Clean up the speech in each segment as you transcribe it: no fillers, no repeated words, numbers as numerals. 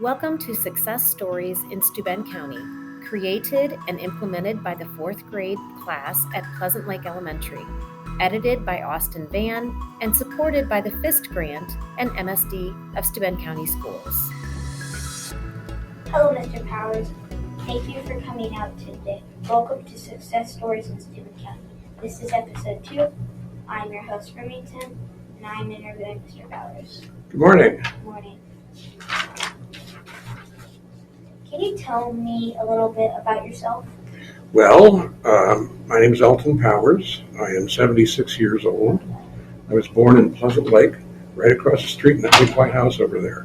Welcome to Success Stories in Steuben County, created and implemented by the fourth grade class at Pleasant Lake Elementary, edited by Austin Van, and supported by the FIST grant and MSD of Steuben County Schools. Hello, Mr. Powers. Thank you for coming out today. Welcome to Success Stories in Steuben County. This is episode 2. I'm your host, Remi, and I'm interviewing Mr. Powers. Good morning. Good morning. Can you tell me a little bit about yourself? Well, my name is Elton Powers. I am 76 years old. I was born in Pleasant Lake, right across the street in that big white house over there.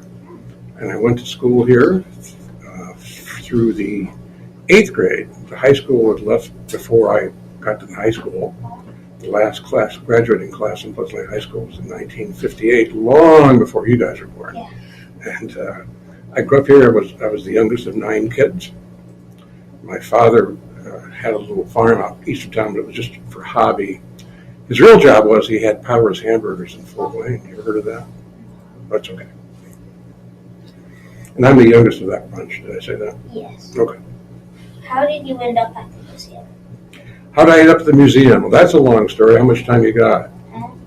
And I went to school here through the 8th grade. The high school was left before I got to the high school. The last graduating class in Pleasant Lake High School was in 1958, long before you guys were born. Yeah. And I grew up here. I was the youngest of 9 kids. My father had a little farm out east of town, but it was just for hobby. His real job was he had Powers Hamburgers in Fort Wayne. You ever heard of that? That's okay. And I'm the youngest of that bunch. Did I say that? Yes. Okay. How did you end up at the museum? How did I end up at the museum? Well, that's a long story. How much time you got?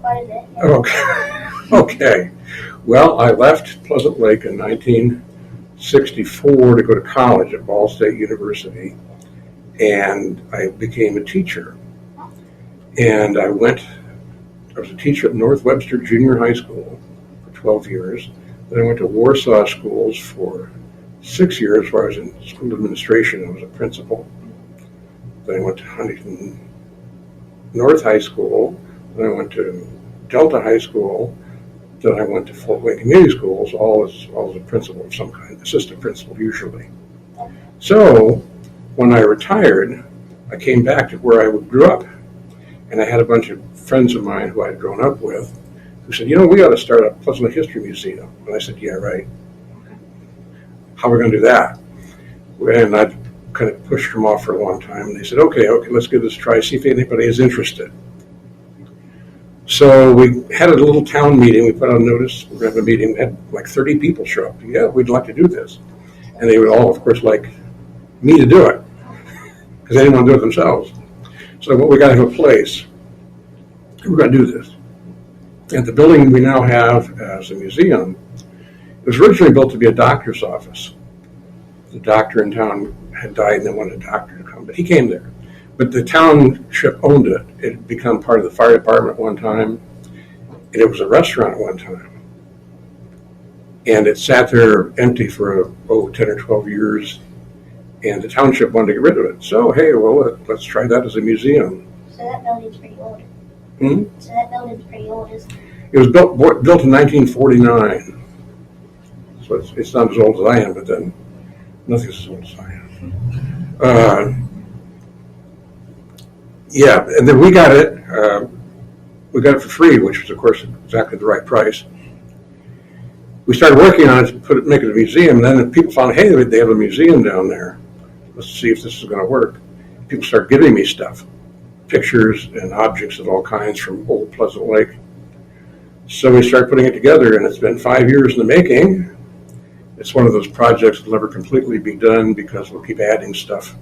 Quite a bit. Yeah. Okay. Okay. Well, I left Pleasant Lake in 1964 to go to college at Ball State University, and I became a teacher. And I was a teacher at North Webster Junior High School for 12 years. Then I went to Warsaw Schools for 6 years where I was in school administration. I was a principal. Then I went to Huntington North High School. Then I went to Delta High School. Then I went to Fort Wayne Community Schools, all as a principal of some kind, assistant principal usually. So when I retired, I came back to where I grew up. And I had a bunch of friends of mine who I'd grown up with who said, we ought to start a Pleasant Lake History Museum. And I said, yeah, right. How are we going to do that? And I kind of pushed them off for a long time. And they said, okay, let's give this a try, see if anybody is interested. So we had a little town meeting. We put out a notice. We're going to have a meeting. We had like 30 people show up. Yeah, we'd like to do this. And they would all, of course, like me to do it because they didn't want to do it themselves. So we got to have a place. We're going to do this. And the building we now have as a museum, it was originally built to be a doctor's office. The doctor in town had died and they wanted a doctor to come, but he came there. But the township owned it. It had become part of the fire department at one time, and it was a restaurant at one time. And it sat there empty for 10 or 12 years, and the township wanted to get rid of it. So, hey, well, let's try that as a museum. So that building's pretty old. So that building's pretty old, isn't it? It was built in 1949. So it's not as old as I am, but then nothing's as old as I am. Yeah, and then we got it. We got it for free, which was, of course, exactly the right price. We started working on it to make it a museum, and then people found, hey, they have a museum down there. Let's see if this is going to work. People started giving me stuff, pictures and objects of all kinds from old Pleasant Lake. So we started putting it together, and it's been 5 years in the making. It's one of those projects that'll never completely be done because we'll keep adding stuff,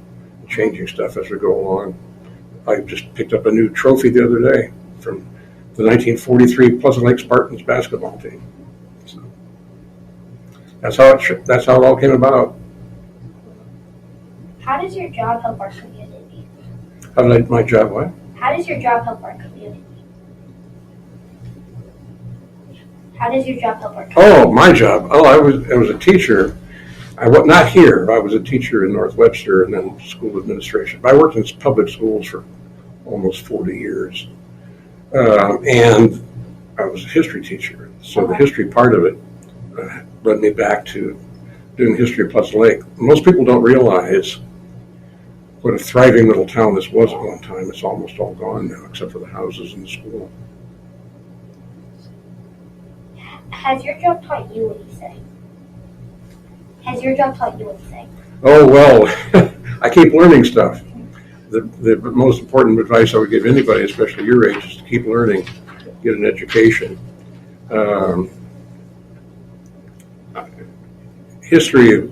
changing stuff as we go along. I just picked up a new trophy the other day from the 1943 Pleasant Lake Spartans basketball team. So that's how it all came about. How does your job help our community? My job what? How does your job help our community? How does your job help our community? Oh, my job. Oh, I was a teacher. I was not here. I was a teacher in North Webster and then school administration. But I worked in public schools for almost 40 years. And I was a history teacher. So the history part of it led me back to doing the history of Pleasant Lake. Most people don't realize what a thriving little town this was at one time. It's almost all gone now, except for the houses and the school. Has your job taught you anything? Oh, well, I keep learning stuff. The most important advice I would give anybody, especially your age, is to keep learning, get an education. history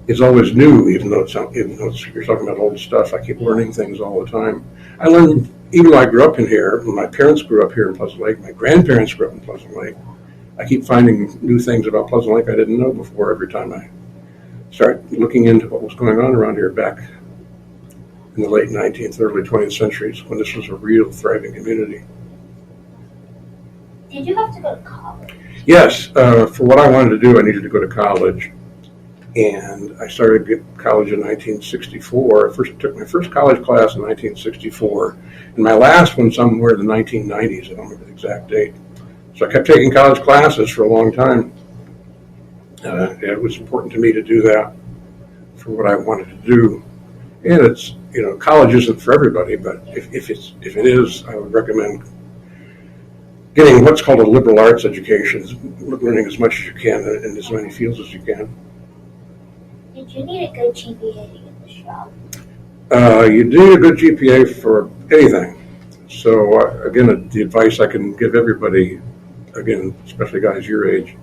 is always new, even though you're talking about old stuff. I keep learning things all the time. I learned, even though I grew up in here, my parents grew up here in Pleasant Lake, my grandparents grew up in Pleasant Lake. I keep finding new things about Pleasant Lake I didn't know before every time I start looking into what was going on around here back in the late 19th, early 20th centuries, when this was a real thriving community. Did you have to go to college? Yes, for what I wanted to do, I needed to go to college. And I started college in 1964. I took my first college class in 1964, and my last one somewhere in the 1990s. I don't remember the exact date. So I kept taking college classes for a long time. It was important to me to do that for what I wanted to do. And it's, college isn't for everybody, but if it is, I would recommend getting what's called a liberal arts education, learning as much as you can in as many fields as you can. Did you need a good GPA to get this job? You need a good GPA for anything. So again, the advice I can give everybody, again, especially guys your age,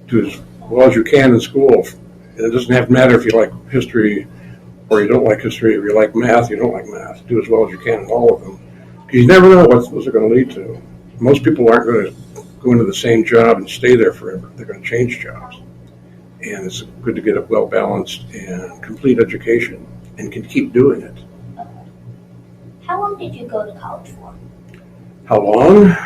do as well as you can in school. And it doesn't have to matter if you like history or you don't like history, or you like math, you don't like math. Do as well as you can in all of them. Because you never know what those are going to lead to. Most people aren't going to go into the same job and stay there forever. They're going to change jobs. And it's good to get a well-balanced and complete education and can keep doing it. How long did you go to college for? How long?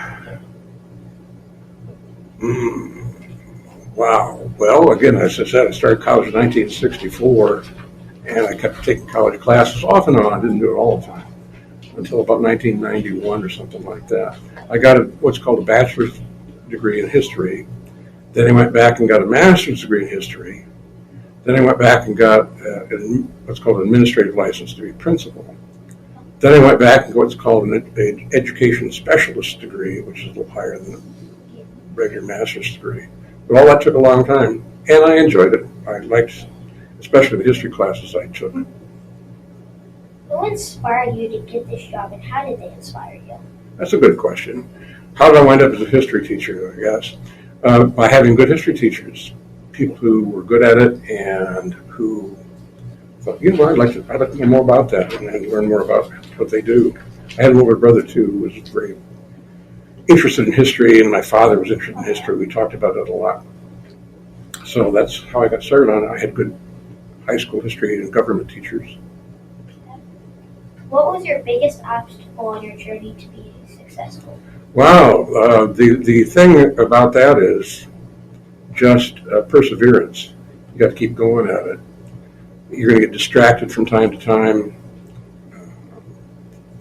Wow. Well, again, as I said, I started college in 1964, and I kept taking college classes off and on. I didn't do it all the time until about 1991 or something like that. I got what's called a bachelor's degree in history. Then I went back and got a master's degree in history. Then I went back and got what's called an administrative license to be principal. Then I went back and got what's called an education specialist degree, which is a little higher than a regular master's degree. But all that took a long time, and I enjoyed it. I liked, especially the history classes I took. Who inspired you to get this job, and how did they inspire you? That's a good question. How did I wind up as a history teacher, I guess? By having good history teachers, people who were good at it and who thought, I'd like to know more about that and learn more about what they do. I had an older brother, too, who was very interested in history, and my father was interested in history. We talked about it a lot. So that's how I got started on it. I had good high school history and government teachers. What was your biggest obstacle on your journey to be successful? Wow, the thing about that is just perseverance. You got to keep going at it. You're going to get distracted from time to time.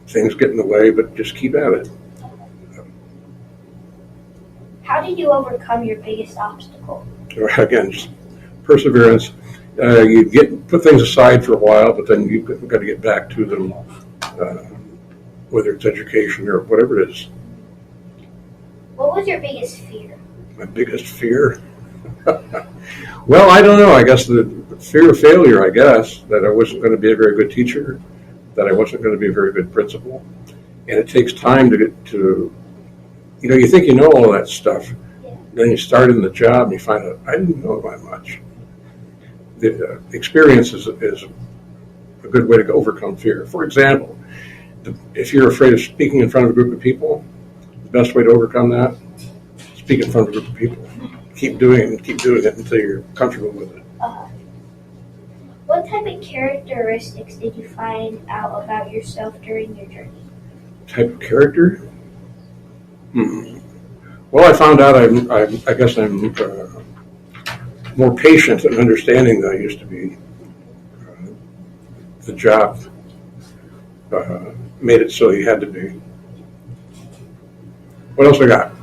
Things get in the way, but just keep at it. How did you overcome your biggest obstacle? Again, just perseverance. You put things aside for a while, but then you've got to get back to them, whether it's education or whatever it is. What was your biggest fear? My biggest fear? Well, I don't know. I guess the fear of failure, I guess, that I wasn't going to be a very good teacher, that I wasn't going to be a very good principal. And it takes time to get to, you think you know all that stuff. Yeah. Then you start in the job and you find out, I didn't know that much. The experience is a good way to overcome fear. For example, if you're afraid of speaking in front of a group of people, the best way to overcome that, speak in front of a group of people. Keep doing it until you're comfortable with it. What type of characteristics did you find out about yourself during your journey? Type of character? Well, I found out I guess I'm more patient and understanding than I used to be. The job made it so you had to be. What else I got?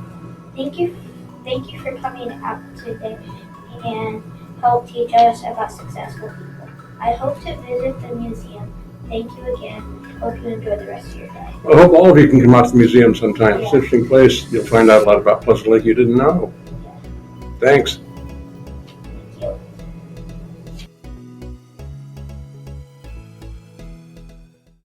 Thank you for coming out today and help teach us about successful people. I hope to visit the museum. Thank you again. Hope you enjoy the rest of your day. Well, I hope all of you can come out to the museum sometime. It's an interesting place. You'll find out a lot about Pleasant Lake you didn't know. Thanks.